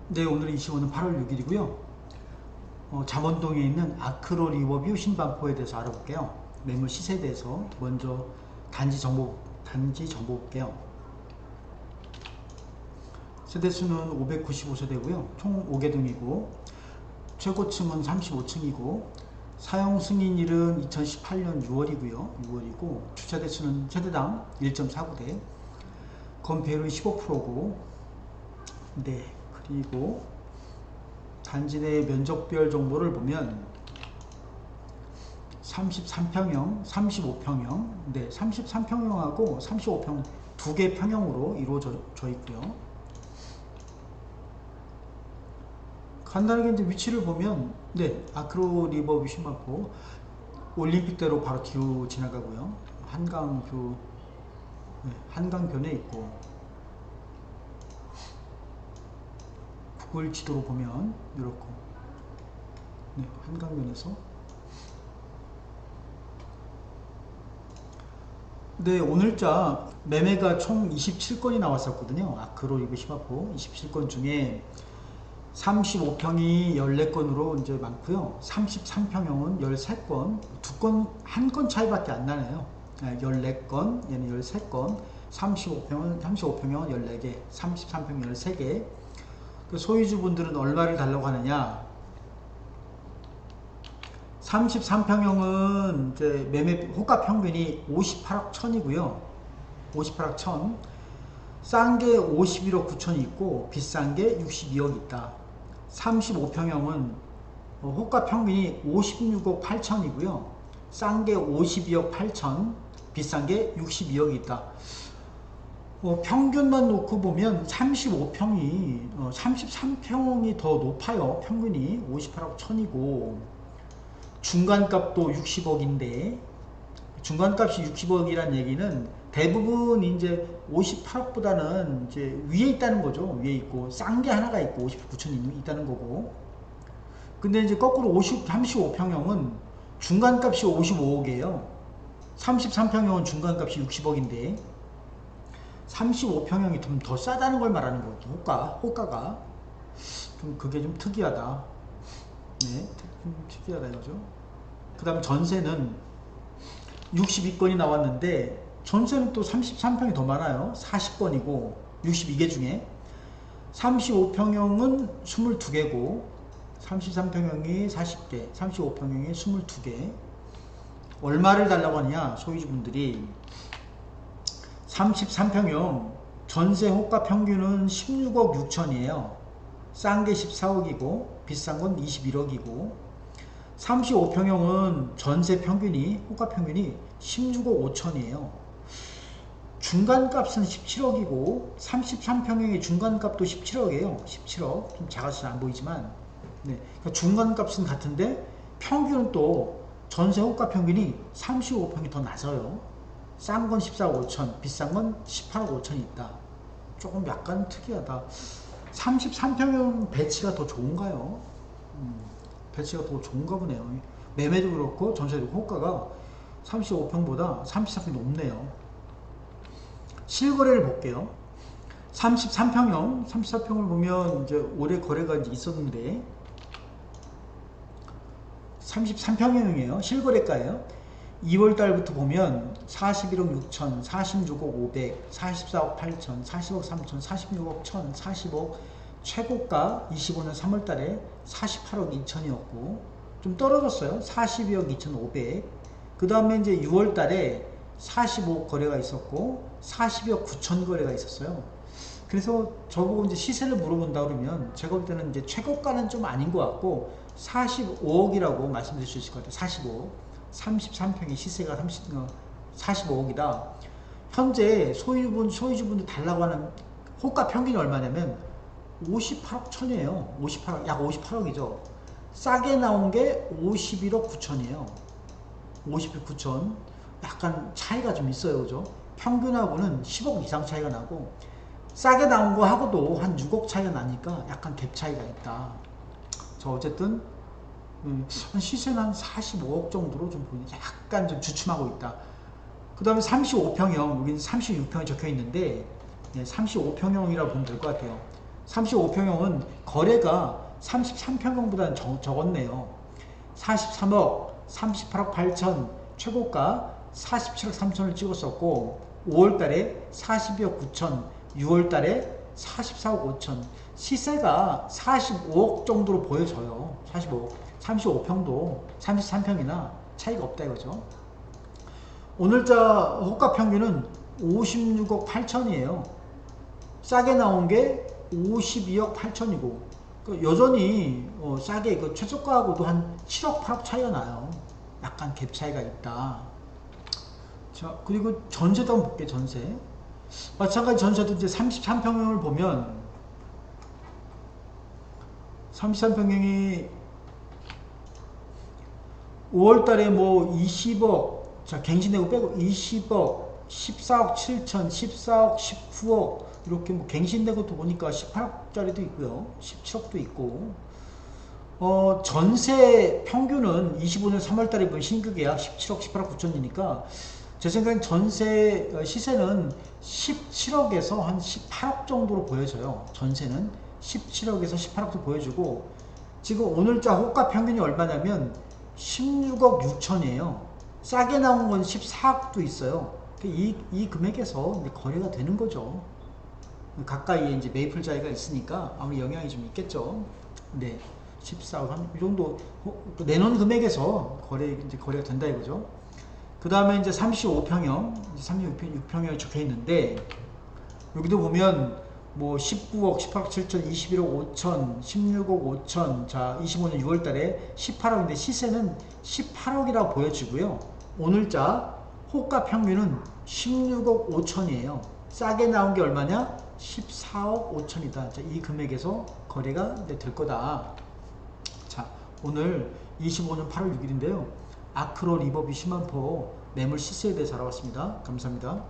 네, 오늘 25는 8월 6일이고요. 잠원동에 있는 아크로 리버뷰 신반포에 대해서 알아볼게요. 매물 시세에 대해서 먼저 단지 정보 볼게요. 세대수는 595세대고요. 총 5개 동이고 최고층은 35층이고 사용 승인일은 2018년 6월이고 주차대수는 세대당 1.49대, 건폐율은 15%고 네, 그리고 단지 내 면적별 정보를 보면 33평형, 35평형, 네, 33평형하고 35평 두 개 평형으로 이루어져 있고요. 간단하게 이제 위치를 보면, 네, 아크로 리버뷰 신반포 올림픽대로 바로 뒤로 지나가고요. 한강뷰, 네, 한강변에 있고, 구글 지도로 보면 이렇게, 네, 한강변에서, 네, 오늘자 매매가 총 27건이 나왔었거든요. 아크로 리버뷰 신반포 27건 중에 35평이 14건으로 이제 많고요. 33평형은 13건, 한 건 차이밖에 안 나네요. 14건, 얘는 13건, 35평형은 14개, 33평 13개. 그 소유주분들은 얼마를 달라고 하느냐? 33평형은 이제 매매 호가 평균이 58억 1000이고요. 58억 1000. 싼 게 51억 9천이 있고 비싼 게 62억 있다. 35평형은 호가 평균이 56억 8천이고요. 싼 게 52억 8천, 비싼 게 62억이 있다. 평균만 놓고 보면 33평이 더 높아요. 평균이 58억 1000이고 중간값도 60억인데, 중간값이 60억이란 얘기는 대부분 이제 58억보다는 이제 위에 있다는 거죠. 위에 있고 싼 게 하나가 있고 50억 9천이 있다는 거고. 근데 이제 거꾸로 35평형은 중간값이 55억이에요. 33평형은 중간값이 60억인데 35평형이 좀 더 싸다는 걸 말하는 거죠. 호가가 좀 그게 좀 특이하다. 네, 좀 특이하다 이거죠. 그 다음 전세는 62건이 나왔는데 전세는 또 33평이 더 많아요. 40건이고 62개 중에 35평형은 22개고 33평형이 40개, 35평형이 22개. 얼마를 달라고 하느냐? 소유주분들이 33평형 전세 호가 평균은 16억 6천이에요. 싼 게 14억이고 비싼 건 21억이고 35평형은 전세 평균이 호가 평균이 16억 5천이에요. 중간값은 17억이고 33평형의 중간값도 17억이에요. 17억. 좀 작아서 안 보이지만 네. 그러니까 중간값은 같은데 평균은 또 전세 호가 평균이 35평이 더 낮아요. 싼 건 14억 5천, 비싼 건 18억 5천이 있다. 조금 약간 특이하다. 33평형 배치가 더 좋은가요? 배치가 더 좋은가 보네요. 매매도 그렇고 전세도 호가가 35평보다 33평이 높네요. 실거래를 볼게요. 33평형, 34평을 보면 이제 올해 거래가 이제 있었는데 33평형이에요. 실거래가예요. 2월달부터 보면 41억 6천, 46억 500, 44억 8천, 40억 3천, 46억 1000, 40억, 최고가 25년 3월달에 48억 2천이었고 좀 떨어졌어요. 42억 2,500. 그 다음에 이제 6월달에 45억 거래가 있었고 40억 9천 거래가 있었어요. 그래서 저보고 이제 시세를 물어본다 그러면 제가 볼 때는 이제 최고가는 좀 아닌 것 같고 45억이라고 말씀드릴 수 있을 것 같아요. 45억. 33평의 시세가 45억이다. 현재 소유주분들 달라고 하는 호가 평균이 얼마냐면 58억 천이에요. 58억, 약 58억이죠. 싸게 나온 게 51억 9천이에요. 51억 9천. 약간 차이가 좀 있어요. 그죠? 평균하고는 10억 이상 차이가 나고, 싸게 나온 거 하고도 한 6억 차이가 나니까 약간 갭 차이가 있다. 저 어쨌든 시세는 한 45억 정도로 좀 보이는, 약간 좀 주춤하고 있다. 그 다음에 35평형, 여기는 36평이 적혀 있는데 35평형이라고 보면 될 것 같아요. 35평형은 거래가 33평형보다는 적었네요. 43억, 38억 8천, 최고가 47억 3천을 찍었었고 5월달에 42억 9천, 6월달에 44억 5천. 시세가 45억 정도로 보여져요. 45억. 35평도 33평이나 차이가 없다 이거죠. 오늘자 호가 평균은 56억 8천이에요. 싸게 나온 게 52억 8천이고 여전히 싸게 최저가하고도 한 7억 8억 차이가 나요. 약간 갭 차이가 있다. 자, 그리고 전세도 한번 볼게요. 전세 마찬가지. 전세도 이제 33평형을 보면 33평형이 5월달에 뭐 20억, 자 갱신되고 빼고 20억, 14억 7천, 14억, 19억 이렇게 뭐 갱신되고 또 보니까 18억짜리도 있고요, 17억도 있고. 전세 평균은 25년 3월달에 본 신규계약 17억, 18억 9천이니까 제 생각엔 전세 시세는 17억에서 한 18억 정도로 보여져요. 전세는 17억에서 18억도 보여주고, 지금 오늘자 호가 평균이 얼마냐면 16억 6천이에요. 싸게 나온 건 14억도 있어요. 이 금액에서 거래가 되는 거죠. 가까이에 이제 매입을 자리가 있으니까 아무리 영향이 좀 있겠죠. 네, 14억 이 정도 내놓은 금액에서 거래가 된다 이거죠. 그 다음에 이제 35평형, 36평형이 적혀 있는데 여기도 보면 뭐 19억, 18억 7천, 21억 5천, 16억 5천, 자 25년 6월달에 18억인데 시세는 18억이라고 보여지고요. 오늘자 호가 평균은 16억 5천이에요. 싸게 나온 게 얼마냐? 14억 5천이다. 자, 이 금액에서 거래가 될 거다. 자, 오늘 25년 8월 6일인데요. 아크론 리버비 10만포 매물 시세에 대해서 알아봤습니다. 감사합니다.